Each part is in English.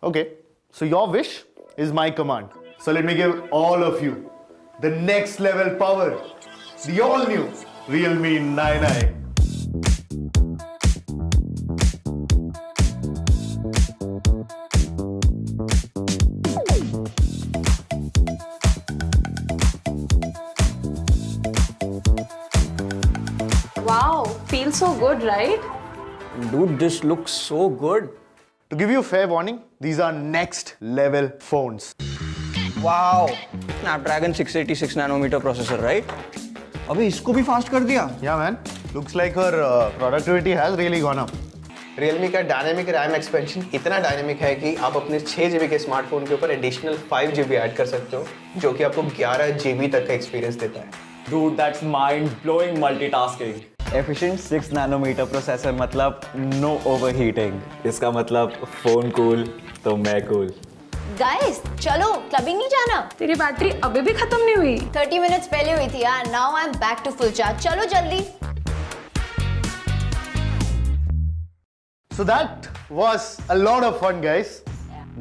Okay, so your wish is my command. So let me give all of you the next level power, the all new Realme 9i. Wow, feels so good, right? Dude, this looks so good. To give you a fair warning, these are next level phones. Wow. Snapdragon 686 nanometer processor, right? अबे इसको भी fast कर दिया. Yeah, man. Looks like her productivity has really gone up. Realme का dynamic RAM expansion इतना dynamic है कि आप अपने 6 GB के स्मार्टफोन के ऊपर एडिशनल 5 GB ऐड कर सकते हो, जो कि आपको 11 GB तक का एक्सपीरियंस देता है. Dude, that's mind-blowing multitasking. Efficient 6 nanometer processor मतलब no overheating. इसका मतलब फोन कूल तो मैं कूल. गाइस चलो क्लबिंग नहीं जाना. तेरी बैटरी अभी भी खत्म नहीं हुई. 30 मिनट्स पहले हुई थी यार. Now I am back to full charge. चलो जल्दी. So that was a lot of fun, guys.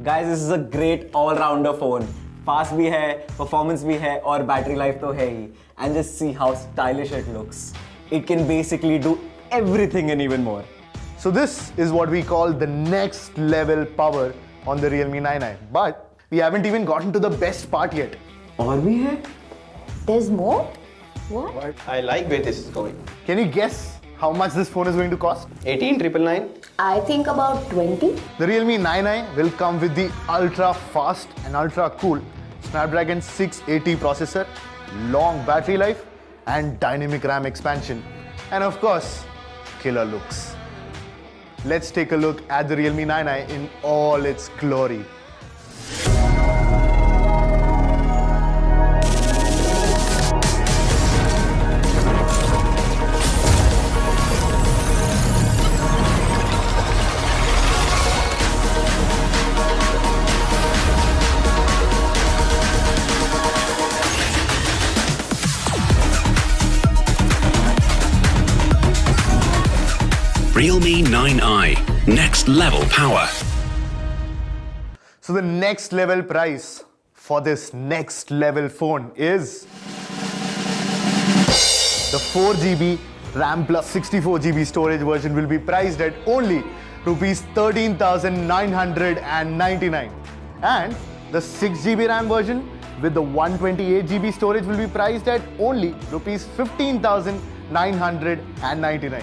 Guys, this is a great all-rounder phone. Fast भी है, performance भी है और battery life तो है ही. And just see how stylish it looks. It can basically do everything and even more. So this is what we call the next level power on the Realme 9i. But we haven't even gotten to the best part yet. और भी है? There's more? What? I like where this is going. Can you guess how much this phone is going to cost? 18,999. I think about 20. The Realme 9i will come with the ultra fast and ultra cool Snapdragon 680 processor, long battery life and dynamic RAM expansion, and of course killer looks. Let's take a look at the Realme 9i in all its glory. Realme 9i, next level power. So the next level price for this next level phone is the 4GB RAM plus 64GB storage version will be priced at only rupees 13,999, and the 6GB RAM version with the 128GB storage will be priced at only rupees 15,999.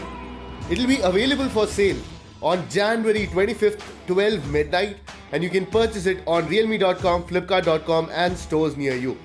It will be available for sale on January 25th, 12 midnight, and you can purchase it on realme.com, flipkart.com and stores near you.